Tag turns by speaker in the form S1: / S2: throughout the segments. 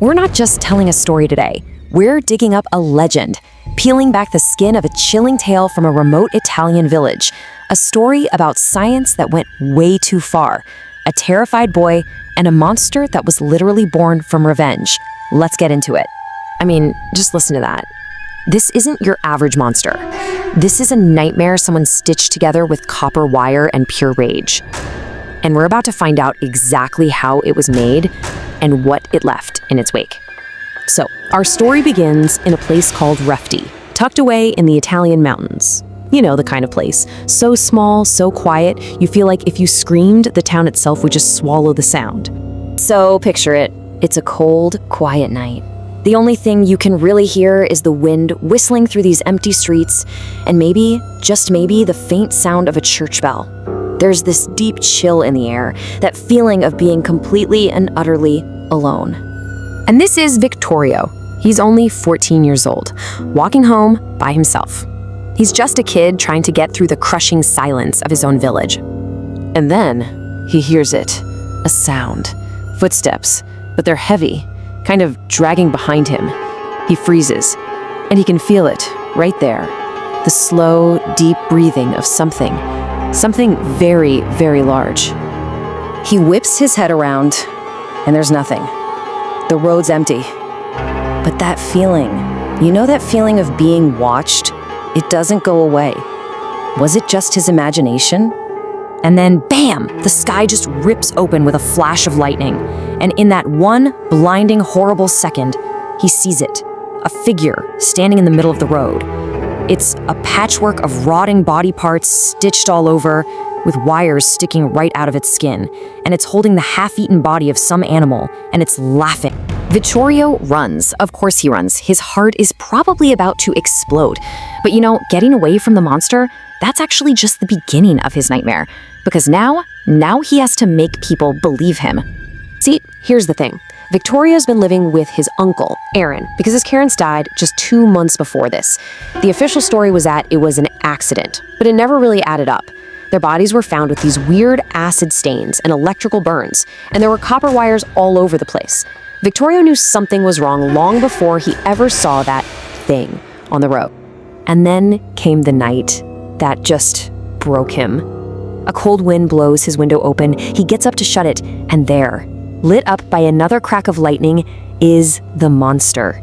S1: we're not just telling a story today. We're digging up a legend, peeling back the skin of a chilling tale from a remote Italian village. A story about science that went way too far, a terrified boy, and a monster that was literally born from revenge. Let's get into it. I mean, just listen to that. This isn't your average monster. This is a nightmare someone stitched together with copper wire and pure rage. And we're about to find out exactly how it was made and what it left in its wake. So, our story begins in a place called Ravti, tucked away in the Italian mountains. You know, the kind of place. So small, so quiet, you feel like if you screamed, the town itself would just swallow the sound. So, picture it. It's a cold, quiet night. The only thing you can really hear is the wind whistling through these empty streets, and maybe, just maybe, the faint sound of a church bell. There's this deep chill in the air, that feeling of being completely and utterly alone. And this is Vittorio. He's only 14 years old, walking home by himself. He's just a kid trying to get through the crushing silence of his own village. And then he hears it, a sound, footsteps, but they're heavy, kind of dragging behind him. He freezes, and he can feel it right there, the slow, deep breathing of something very, very large. He whips his head around, and there's nothing. The road's empty. But that feeling, you know that feeling of being watched? It doesn't go away. Was it just his imagination? And then, bam! The sky just rips open with a flash of lightning. And in that one blinding, horrible second, he sees it. A figure standing in the middle of the road. It's a patchwork of rotting body parts stitched all over, with wires sticking right out of its skin, and it's holding the half-eaten body of some animal, and it's laughing. Vittorio runs. Of course he runs. His heart is probably about to explode. But you know, getting away from the monster, that's actually just the beginning of his nightmare. Because now he has to make people believe him. See, here's the thing. Vittorio's been living with his uncle, Erin, because his parents died just 2 months before this. The official story was that it was an accident, but it never really added up. Their bodies were found with these weird acid stains and electrical burns, and there were copper wires all over the place. Vittorio knew something was wrong long before he ever saw that thing on the road. And then came the night that just broke him. A cold wind blows his window open, he gets up to shut it, and there, lit up by another crack of lightning, is the monster.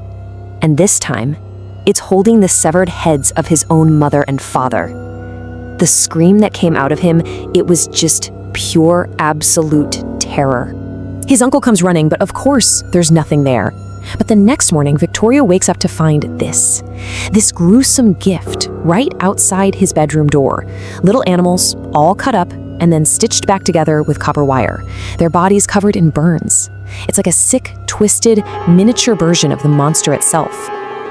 S1: And this time, it's holding the severed heads of his own mother and father. The scream that came out of him, it was just pure, absolute terror. His uncle comes running, but of course, there's nothing there. But the next morning, Vittorio wakes up to find this gruesome gift right outside his bedroom door. Little animals, all cut up and then stitched back together with copper wire. Their bodies covered in burns. It's like a sick, twisted, miniature version of the monster itself.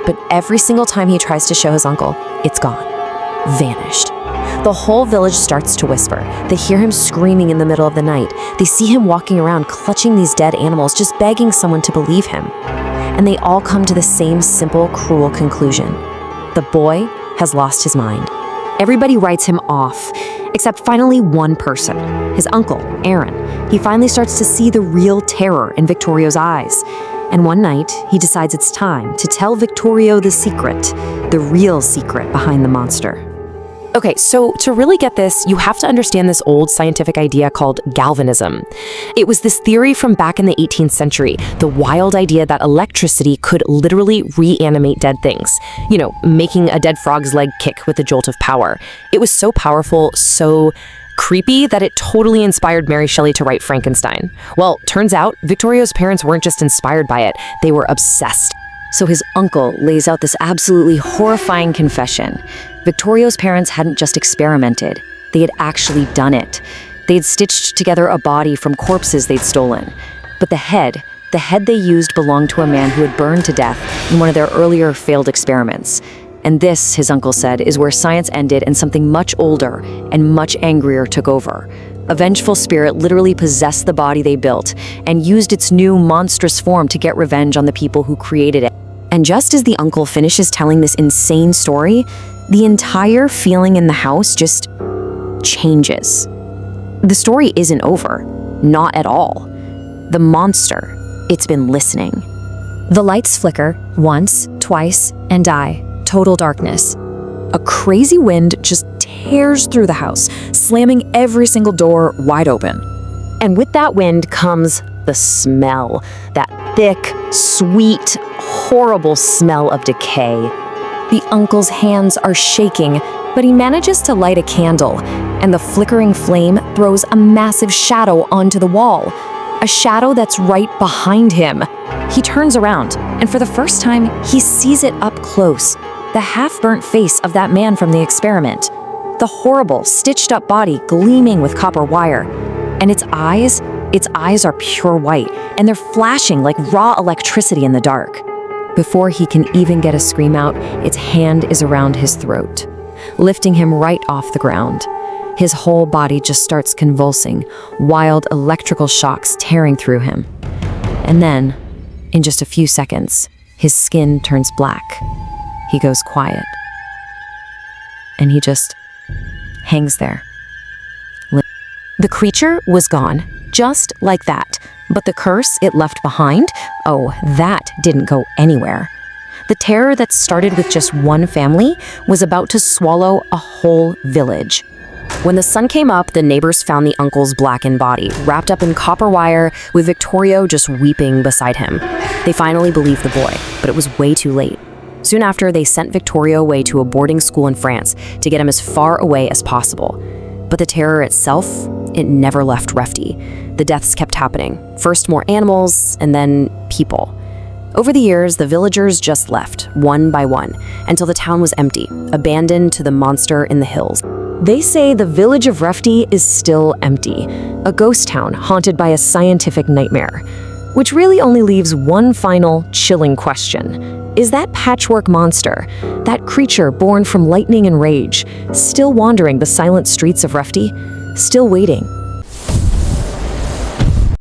S1: But every single time he tries to show his uncle, it's gone. Vanished. The whole village starts to whisper. They hear him screaming in the middle of the night. They see him walking around clutching these dead animals, just begging someone to believe him. And they all come to the same simple, cruel conclusion. The boy has lost his mind. Everybody writes him off, except finally one person, his uncle, Erin. He finally starts to see the real terror in Vittorio's eyes. And one night, he decides it's time to tell Vittorio the secret, the real secret behind the monster. Okay, so to really get this, you have to understand this old scientific idea called galvanism. It was this theory from back in the 18th century, the wild idea that electricity could literally reanimate dead things. You know, making a dead frog's leg kick with a jolt of power. It was so powerful, so creepy that it totally inspired Mary Shelley to write Frankenstein. Well, turns out Vittorio's parents weren't just inspired by it, they were obsessed. So his uncle lays out this absolutely horrifying confession. Vittorio's parents hadn't just experimented, they had actually done it. They'd stitched together a body from corpses they'd stolen. But the head they used belonged to a man who had burned to death in one of their earlier failed experiments. And this, his uncle said, is where science ended and something much older and much angrier took over. A vengeful spirit literally possessed the body they built and used its new monstrous form to get revenge on the people who created it. And just as the uncle finishes telling this insane story, the entire feeling in the house just changes. The story isn't over. Not at all. The monster, it's been listening. The lights flicker once, twice, and die. Total darkness. A crazy wind just tears through the house, slamming every single door wide open. And with that wind comes the smell. That thick, sweet, horrible smell of decay. The uncle's hands are shaking, but he manages to light a candle, and the flickering flame throws a massive shadow onto the wall. A shadow that's right behind him. He turns around, and for the first time, he sees it up close. The half-burnt face of that man from the experiment. The horrible, stitched-up body gleaming with copper wire. And its eyes are pure white, and they're flashing like raw electricity in the dark. Before he can even get a scream out, its hand is around his throat, lifting him right off the ground. His whole body just starts convulsing, wild electrical shocks tearing through him. And then, in just a few seconds, his skin turns black. He goes quiet. And he just hangs there. The creature was gone, just like that. But the curse it left behind, oh, that didn't go anywhere. The terror that started with just one family was about to swallow a whole village. When the sun came up, the neighbors found the uncle's blackened body, wrapped up in copper wire, with Vittorio just weeping beside him. They finally believed the boy, but it was way too late. Soon after, they sent Vittorio away to a boarding school in France to get him as far away as possible. But the terror itself, it never left Ravti. The deaths kept happening. First more animals, and then people. Over the years, the villagers just left, one by one, until the town was empty, abandoned to the monster in the hills. They say the village of Ravti is still empty, a ghost town haunted by a scientific nightmare. Which really only leaves one final, chilling question. Is that patchwork monster, that creature born from lightning and rage, still wandering the silent streets of Ravti? Still waiting